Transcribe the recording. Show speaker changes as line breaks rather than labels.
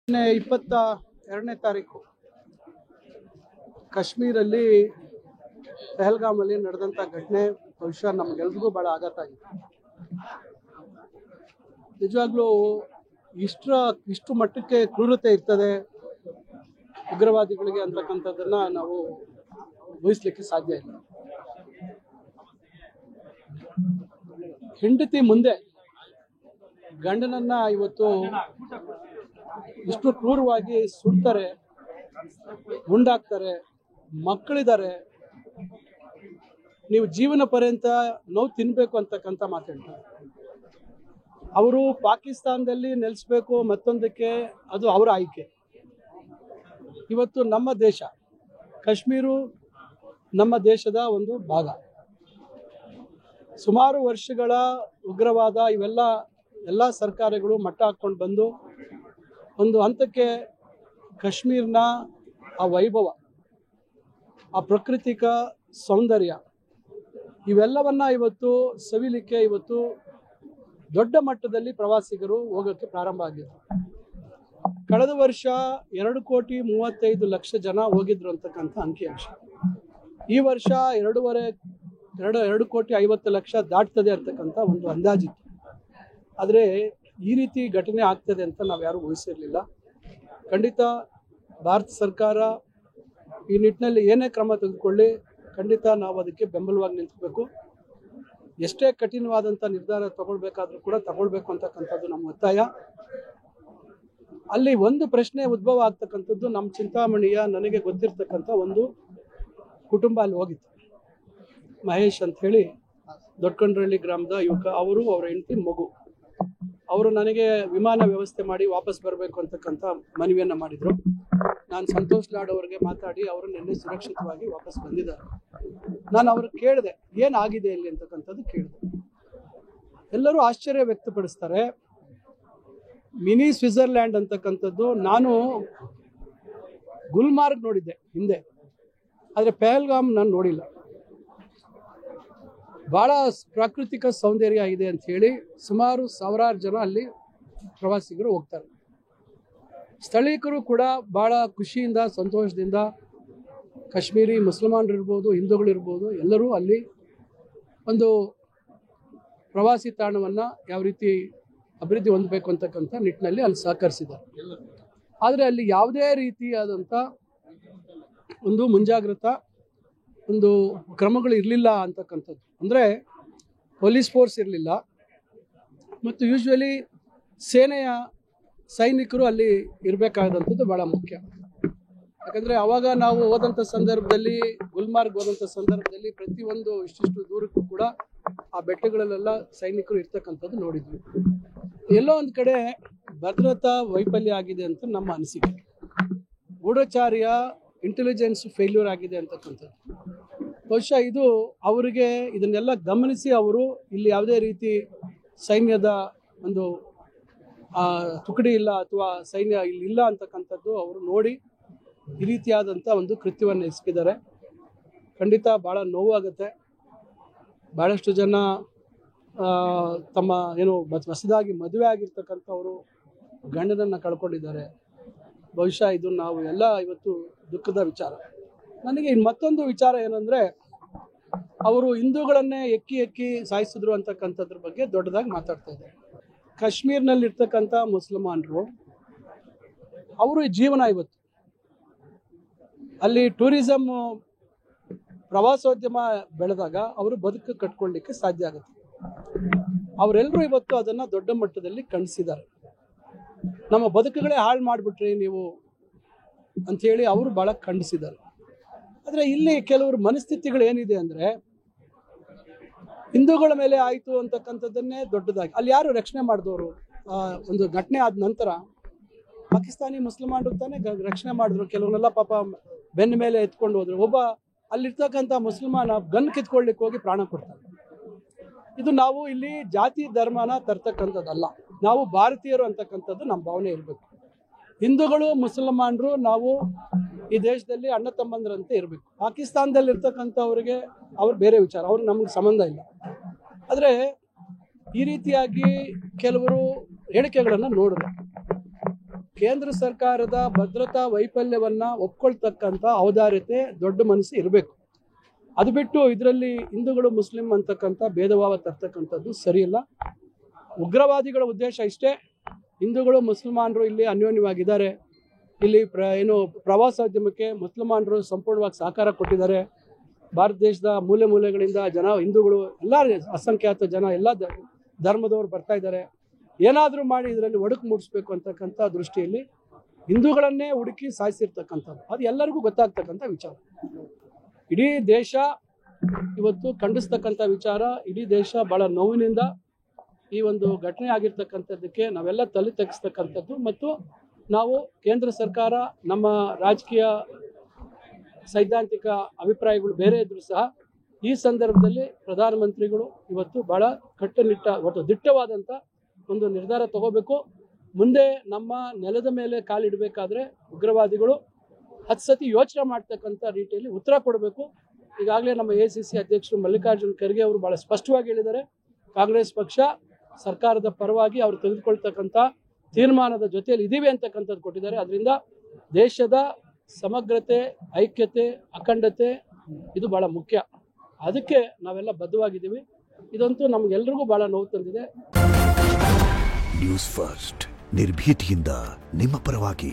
22ನೇ ತಾರೀಕು ಕಾಶ್ಮೀರಲ್ಲಿ ಪಹಲ್ಗಾಮಲ್ಲಿ ನಡೆದಂಥ ಘಟನೆ ಬಹುಶಃ ನಮಗೆಲ್ರಿಗೂ ಭಾಳ ಆಘಾತ ಆಗಿತ್ತು. ನಿಜವಾಗ್ಲೂ ಇಷ್ಟು ಮಟ್ಟಕ್ಕೆ ಕ್ರೂರತೆ ಇರ್ತದೆ ಉಗ್ರವಾದಿಗಳಿಗೆ ಅಂತಕ್ಕಂಥದ್ದನ್ನು ನಾವು ಊಹಿಸ್ಲಿಕ್ಕೆ ಸಾಧ್ಯ ಇಲ್ಲ. ಹೆಂಡತಿ ಮುಂದೆ ಗಂಡನನ್ನ ಇವತ್ತು ಇಷ್ಟು ಕ್ರೂರವಾಗಿ ಸುಡ್ತಾರೆ, ಗುಂಡಾಕ್ತಾರೆ, ಮಕ್ಕಳಿದ್ದಾರೆ, ನೀವು ಜೀವನ ಪರ್ಯಂತ ನೋವು ತಿನ್ಬೇಕು ಅಂತಕ್ಕಂಥ ಮಾತಾಡ್ತಾರೆ. ಅವರು ಪಾಕಿಸ್ತಾನದಲ್ಲಿ ನೆಲೆಸಬೇಕು ಮತ್ತೊಂದಕ್ಕೆ ಅದು ಅವರ ಆಯ್ಕೆ. ಇವತ್ತು ನಮ್ಮ ದೇಶ ಕಾಶ್ಮೀರ ನಮ್ಮ ದೇಶದ ಒಂದು ಭಾಗ. ಸುಮಾರು ವರ್ಷಗಳ ಉಗ್ರವಾದ ಎಲ್ಲ ಸರ್ಕಾರಗಳು ಮಟ್ಟ ಹಾಕ್ಕೊಂಡು ಬಂದು ಒಂದು ಹಂತಕ್ಕೆ ಕಾಶ್ಮೀರ್ನ ಆ ವೈಭವ, ಆ ಪ್ರಾಕೃತಿಕ ಸೌಂದರ್ಯ ಇವೆಲ್ಲವನ್ನ ಇವತ್ತು ಸವಿಲಿಕ್ಕೆ ಇವತ್ತು ದೊಡ್ಡ ಮಟ್ಟದಲ್ಲಿ ಪ್ರವಾಸಿಗರು ಹೋಗೋಕ್ಕೆ ಪ್ರಾರಂಭ ಆಗಿದೆ. ಕಳೆದ ವರ್ಷ 2,35,00,000 ಜನ ಹೋಗಿದ್ರು ಅಂತಕ್ಕಂಥ ಅಂಕಿಅಂಶ. ಈ ವರ್ಷ 2,50,00,000 ದಾಟ್ತದೆ ಅಂತಕ್ಕಂಥ ಒಂದು ಅಂದಾಜಿತ್ತು. ಆದರೆ ಈ ರೀತಿ ಘಟನೆ ಆಗ್ತದೆ ಅಂತ ನಾವು ಯಾರೂ ಊಹಿಸಿರಲಿಲ್ಲ. ಖಂಡಿತ ಭಾರತ ಸರ್ಕಾರ ಈ ನಿಟ್ಟಿನಲ್ಲಿ ಏನೇ ಕ್ರಮ ತೆಗೆದುಕೊಳ್ಳಿ, ಖಂಡಿತ ನಾವು ಅದಕ್ಕೆ ಬೆಂಬಲವಾಗಿ ನಿಂತ್ಕೋಬೇಕು. ಎಷ್ಟೇ ಕಠಿಣವಾದಂಥ ನಿರ್ಧಾರ ತಗೊಳ್ಬೇಕಾದ್ರೂ ಕೂಡ ತಗೊಳ್ಬೇಕು ಅಂತಕ್ಕಂಥದ್ದು ನಮ್ಮ ಒತ್ತಾಯ. ಅಲ್ಲಿ ಒಂದು ಪ್ರಶ್ನೆ ಉದ್ಭವ ಆಗ್ತಕ್ಕಂಥದ್ದು, ನಮ್ಮ ಚಿಂತಾಮಣಿಯ ನನಗೆ ಗೊತ್ತಿರ್ತಕ್ಕಂಥ ಒಂದು ಕುಟುಂಬ ಅಲ್ಲಿ ಹೋಗಿತ್ತು. ಮಹೇಶ್ ಅಂತ ಹೇಳಿ ದೊಡ್ಡಕೊಂಡ್ರಳ್ಳಿ ಗ್ರಾಮದ ಯುವಕ, ಅವರು ಅವರ ಹೆಂಡತಿ ಮಗು. ಅವರು ನನಗೆ ವಿಮಾನ ವ್ಯವಸ್ಥೆ ಮಾಡಿ ವಾಪಸ್ ಬರಬೇಕು ಅಂತಕ್ಕಂಥ ಮನವಿಯನ್ನು ಮಾಡಿದರು. ನಾನು ಸಂತೋಷ್ ಲಾಡ್ ಅವರಿಗೆ ಮಾತಾಡಿ ಅವರು ನಿನ್ನೆ ಸುರಕ್ಷಿತವಾಗಿ ವಾಪಸ್ ಬಂದಿದ್ದಾರೆ. ನಾನು ಅವ್ರಿಗೆ ಕೇಳಿದೆ ಏನಾಗಿದೆ ಇಲ್ಲಿ ಅಂತಕ್ಕಂಥದ್ದು ಕೇಳಿದೆ. ಎಲ್ಲರೂ ಆಶ್ಚರ್ಯ ವ್ಯಕ್ತಪಡಿಸ್ತಾರೆ. ಮಿನಿ ಸ್ವಿಟ್ಜರ್ಲ್ಯಾಂಡ್ ಅಂತಕ್ಕಂಥದ್ದು ನಾನು ಗುಲ್ಮಾರ್ಗ್ ನೋಡಿದ್ದೆ ಹಿಂದೆ, ಆದರೆ ಪಹಲ್ಗಾಮ್ ನಾನು ನೋಡಿಲ್ಲ. ಭಾಳ ಪ್ರಾಕೃತಿಕ ಸೌಂದರ್ಯ ಇದೆ ಅಂತ ಹೇಳಿ ಸುಮಾರು ಸಾವಿರಾರು ಜನ ಅಲ್ಲಿ ಪ್ರವಾಸಿಗರು ಹೋಗ್ತಾರೆ. ಸ್ಥಳೀಕರು ಕೂಡ ಭಾಳ ಖುಷಿಯಿಂದ ಸಂತೋಷದಿಂದ, ಕಾಶ್ಮೀರಿ ಮುಸಲ್ಮಾನರಿರ್ಬೋದು, ಹಿಂದೂಗಳಿರ್ಬೋದು, ಎಲ್ಲರೂ ಅಲ್ಲಿ ಒಂದು ಪ್ರವಾಸಿ ತಾಣವನ್ನು ಯಾವ ರೀತಿ ಅಭಿವೃದ್ಧಿ ಹೊಂದಬೇಕು ಅಂತಕ್ಕಂಥ ನಿಟ್ಟಿನಲ್ಲಿ ಅಲ್ಲಿ ಸಹಕರಿಸಿದ್ದಾರೆ. ಆದರೆ ಅಲ್ಲಿ ಯಾವುದೇ ರೀತಿಯಾದಂಥ ಒಂದು ಮುಂಜಾಗ್ರತಾ ಒಂದು ಕ್ರಮಗಳು ಇರಲಿಲ್ಲ ಅಂತಕ್ಕಂಥದ್ದು. ಅಂದರೆ ಪೊಲೀಸ್ ಫೋರ್ಸ್ ಇರಲಿಲ್ಲ ಮತ್ತು ಯೂಶ್ವಲಿ ಸೇನೆಯ ಸೈನಿಕರು ಅಲ್ಲಿ ಇರಬೇಕಾದಂಥದ್ದು ಭಾಳ ಮುಖ್ಯ. ಯಾಕಂದರೆ ಆವಾಗ ನಾವು ಹೋದಂಥ ಸಂದರ್ಭದಲ್ಲಿ, ಗುಲ್ಮಾರ್ಗ್ ಹೋದಂಥ ಸಂದರ್ಭದಲ್ಲಿ ಪ್ರತಿಯೊಂದು ಇಷ್ಟಿಷ್ಟು ದೂರಕ್ಕೂ ಕೂಡ ಆ ಬೆಟ್ಟಗಳಲ್ಲೆಲ್ಲ ಸೈನಿಕರು ಇರ್ತಕ್ಕಂಥದ್ದು ನೋಡಿದ್ವಿ. ಎಲ್ಲೋ ಒಂದು ಕಡೆ ಭದ್ರತಾ ವೈಫಲ್ಯ ಆಗಿದೆ ಅಂತ ನಮ್ಮ ಅನಿಸಿಕೆ. ಗೂಢಚಾರ್ಯ ಇಂಟೆಲಿಜೆನ್ಸ್ ಫೇಲ್ಯೂರ್ ಆಗಿದೆ ಅಂತಕ್ಕಂಥದ್ದು. ಬಹುಶಃ ಇದು ಅವರಿಗೆ ಇದನ್ನೆಲ್ಲ ಗಮನಿಸಿ ಅವರು ಇಲ್ಲಿ ಯಾವುದೇ ರೀತಿ ಸೈನ್ಯದ ಒಂದು ತುಕಡಿ ಇಲ್ಲ ಅಥವಾ ಸೈನ್ಯ ಇಲ್ಲಿ ಇಲ್ಲ ಅಂತಕ್ಕಂಥದ್ದು ಅವರು ನೋಡಿ ಈ ರೀತಿಯಾದಂಥ ಒಂದು ಕೃತ್ಯವನ್ನು ಎಸಗಿದ್ದಾರೆ. ಖಂಡಿತ ಭಾಳ ನೋವಾಗುತ್ತೆ. ಭಾಳಷ್ಟು ಜನ ತಮ್ಮ ಹೊಸದಾಗಿ ಮದುವೆ ಆಗಿರ್ತಕ್ಕಂಥವರು ಗಂಡನನ್ನು ಕಳ್ಕೊಂಡಿದ್ದಾರೆ. ಬಹುಶಃ ಇದು ನಾವು ಎಲ್ಲ ಇವತ್ತು ದುಃಖದ ವಿಚಾರ. ನನಗೆ ಮತ್ತೊಂದು ವಿಚಾರ ಏನಂದರೆ, ಅವರು ಹಿಂದೂಗಳನ್ನೇ ಎಕ್ಕಿ ಸಾಯಿಸಿದ್ರು ಅಂತಕ್ಕಂಥದ್ರ ಬಗ್ಗೆ ದೊಡ್ಡದಾಗಿ ಮಾತಾಡ್ತಾ ಇದ್ದಾರೆ. ಕಾಶ್ಮೀರ್ನಲ್ಲಿರ್ತಕ್ಕಂಥ ಮುಸಲ್ಮಾನರು ಅವರು ಜೀವನ ಇವತ್ತು ಅಲ್ಲಿ ಟೂರಿಸಮ್ ಪ್ರವಾಸೋದ್ಯಮ ಬೆಳೆದಾಗ ಅವರು ಬದುಕು ಕಟ್ಕೊಳ್ಳಿಕ್ಕೆ ಸಾಧ್ಯ ಆಗುತ್ತೆ. ಅವರೆಲ್ಲರೂ ಇವತ್ತು ಅದನ್ನು ದೊಡ್ಡ ಮಟ್ಟದಲ್ಲಿ ಖಂಡಿಸಿದ್ದಾರೆ. ನಮ್ಮ ಬದುಕುಗಳೇ ಹಾಳು ಮಾಡಿಬಿಟ್ರಿ ನೀವು ಅಂಥೇಳಿ ಅವರು ಭಾಳ ಖಂಡಿಸಿದ್ದಾರೆ. ಆದರೆ ಇಲ್ಲಿ ಕೆಲವರು ಮನಸ್ಥಿತಿಗಳು ಏನಿದೆ ಅಂದರೆ, ಹಿಂದೂಗಳ ಮೇಲೆ ಆಯಿತು ಅಂತಕ್ಕಂಥದ್ದನ್ನೇ ದೊಡ್ಡದಾಗಿ ಅಲ್ಲಿ ಯಾರು ರಕ್ಷಣೆ ಮಾಡಿದವರು. ಒಂದು ಘಟನೆ ಆದ ನಂತರ ಪಾಕಿಸ್ತಾನಿ ಮುಸಲ್ಮಾನರು ತಾನೇ ರಕ್ಷಣೆ ಮಾಡಿದ್ರು. ಕೆಲವನ್ನೆಲ್ಲ ಪಾಪ ಬೆನ್ನ ಮೇಲೆ ಎತ್ಕೊಂಡು ಹೋದ್ರು. ಒಬ್ಬ ಅಲ್ಲಿರ್ತಕ್ಕಂಥ ಮುಸಲ್ಮಾನ ಗನ್ ಕಿತ್ಕೊಳ್ಳಿಕ್ಕೆ ಹೋಗಿ ಪ್ರಾಣ ಕೊಡ್ತಾರೆ. ಇದು ನಾವು ಇಲ್ಲಿ ಜಾತಿ ಧರ್ಮನ ತರ್ತಕ್ಕಂಥದ್ದಲ್ಲ, ನಾವು ಭಾರತೀಯರು ಅಂತಕ್ಕಂಥದ್ದು ನಮ್ಮ ಭಾವನೆ ಇರಬೇಕು. ಹಿಂದೂಗಳು ಮುಸಲ್ಮಾನರು ನಾವು ಈ ದೇಶದಲ್ಲಿ ಅಣ್ಣ ತಮ್ಮಂದ್ರಂತೆ ಇರಬೇಕು. ಪಾಕಿಸ್ತಾನದಲ್ಲಿ ಇರ್ತಕ್ಕಂಥವ್ರಿಗೆ ಅವ್ರು ಬೇರೆ ವಿಚಾರ, ಅವ್ರಿಗೆ ನಮಗೆ ಸಂಬಂಧ ಇಲ್ಲ. ಆದರೆ ಈ ರೀತಿಯಾಗಿ ಕೆಲವರು ಹೇಳಿಕೆಗಳನ್ನು ನೋಡಿದ್ರು. ಕೇಂದ್ರ ಸರ್ಕಾರದ ಭದ್ರತಾ ವೈಫಲ್ಯವನ್ನ ಒಪ್ಕೊಳ್ತಕ್ಕಂಥ ಔದಾರ್ಯತೆ, ದೊಡ್ಡ ಮನಸ್ಸು ಇರಬೇಕು. ಅದು ಬಿಟ್ಟು ಇದರಲ್ಲಿ ಹಿಂದೂಗಳು ಮುಸ್ಲಿಂ ಅಂತಕ್ಕಂಥ ಭೇದ ಭಾವ ತರ್ತಕ್ಕಂಥದ್ದು ಸರಿಯಿಲ್ಲ. ಉಗ್ರವಾದಿಗಳ ಉದ್ದೇಶ ಇಷ್ಟೇ, ಹಿಂದೂಗಳು ಮುಸಲ್ಮಾನರು ಇಲ್ಲಿ ಅನ್ಯೋನ್ಯವಾಗಿದ್ದಾರೆ, ಇಲ್ಲಿ ಪ್ರವಾಸೋದ್ಯಮಕ್ಕೆ ಮುಸಲ್ಮಾನರು ಸಂಪೂರ್ಣವಾಗಿ ಸಹಕಾರ ಕೊಟ್ಟಿದ್ದಾರೆ. ಭಾರತ ದೇಶದ ಮೂಲೆ ಮೂಲೆಗಳಿಂದ ಜನ, ಹಿಂದೂಗಳು ಎಲ್ಲ ಅಸಂಖ್ಯಾತ ಜನ, ಎಲ್ಲ ಧರ್ಮದವರು ಬರ್ತಾ ಇದ್ದಾರೆ. ಏನಾದರೂ ಮಾಡಿ ಇದರಲ್ಲಿ ಒಡಕು ಮೂಡಿಸ್ಬೇಕು ಅಂತಕ್ಕಂಥ ದೃಷ್ಟಿಯಲ್ಲಿ ಹಿಂದೂಗಳನ್ನೇ ಹುಡುಕಿ ಸಾಯಿಸಿರ್ತಕ್ಕಂಥದ್ದು ಅದು ಎಲ್ಲರಿಗೂ ಗೊತ್ತಾಗ್ತಕ್ಕಂಥ ವಿಚಾರ. ಇಡೀ ದೇಶ ಇವತ್ತು ಖಂಡಿಸ್ತಕ್ಕಂಥ ವಿಚಾರ. ಇಡೀ ದೇಶ ಭಾಳ ನೋವಿನಿಂದ ಈ ಒಂದು ಘಟನೆ ಆಗಿರ್ತಕ್ಕಂಥದ್ದಕ್ಕೆ ನಾವೆಲ್ಲ ತಲೆ ತಗ್ಗಿಸ್ತಕ್ಕಂಥದ್ದು. ಮತ್ತು ನಾವು ಕೇಂದ್ರ ಸರ್ಕಾರ, ನಮ್ಮ ರಾಜಕೀಯ ಸೈದ್ಧಾಂತಿಕ ಅಭಿಪ್ರಾಯಗಳು ಬೇರೆ ಇದ್ರೂ ಸಹ ಈ ಸಂದರ್ಭದಲ್ಲಿ ಪ್ರಧಾನಮಂತ್ರಿಗಳು ಇವತ್ತು ಭಾಳ ಕಟ್ಟುನಿಟ್ಟ ದಿಟ್ಟವಾದಂಥ ಒಂದು ನಿರ್ಧಾರ ತಗೋಬೇಕು. ಮುಂದೆ ನಮ್ಮ ನೆಲದ ಮೇಲೆ ಕಾಲಿಡಬೇಕಾದ್ರೆ ಉಗ್ರವಾದಿಗಳು 10 ಸತಿ ಯೋಚನೆ ಮಾಡ್ತಕ್ಕಂಥ ರೀತಿಯಲ್ಲಿ ಉತ್ತರ ಕೊಡಬೇಕು. ಈಗಾಗಲೇ ನಮ್ಮ ACC ಅಧ್ಯಕ್ಷರು ಮಲ್ಲಿಕಾರ್ಜುನ್ ಖರ್ಗೆ ಅವರು ಭಾಳ ಸ್ಪಷ್ಟವಾಗಿ ಹೇಳಿದ್ದಾರೆ, ಕಾಂಗ್ರೆಸ್ ಪಕ್ಷ ಸರ್ಕಾರದ ಪರವಾಗಿ ಅವರು ತೆಗೆದುಕೊಳ್ತಕ್ಕಂಥ ತೀರ್ಮಾನದ ಜೊತೆಯಲ್ಲಿ ಇದ್ದೀವಿ ಅಂತಕ್ಕಂಥದ್ದು ಕೊಟ್ಟಿದ್ದಾರೆ. ಅದರಿಂದ ದೇಶದ ಸಮಗ್ರತೆ, ಐಕ್ಯತೆ, ಅಖಂಡತೆ ಇದು ಭಾಳ ಮುಖ್ಯ. ಅದಕ್ಕೆ ನಾವೆಲ್ಲ ಬದ್ಧವಾಗಿದ್ದೀವಿ. ಇದಂತೂ ನಮಗೆಲ್ಲರಿಗೂ ಭಾಳ ನೋವು ತಂದಿದೆ.
ನ್ಯೂಸ್ ಫಸ್ಟ್, ನಿರ್ಭೀತಿಯಿಂದ ನಿಮ್ಮ ಪರವಾಗಿ.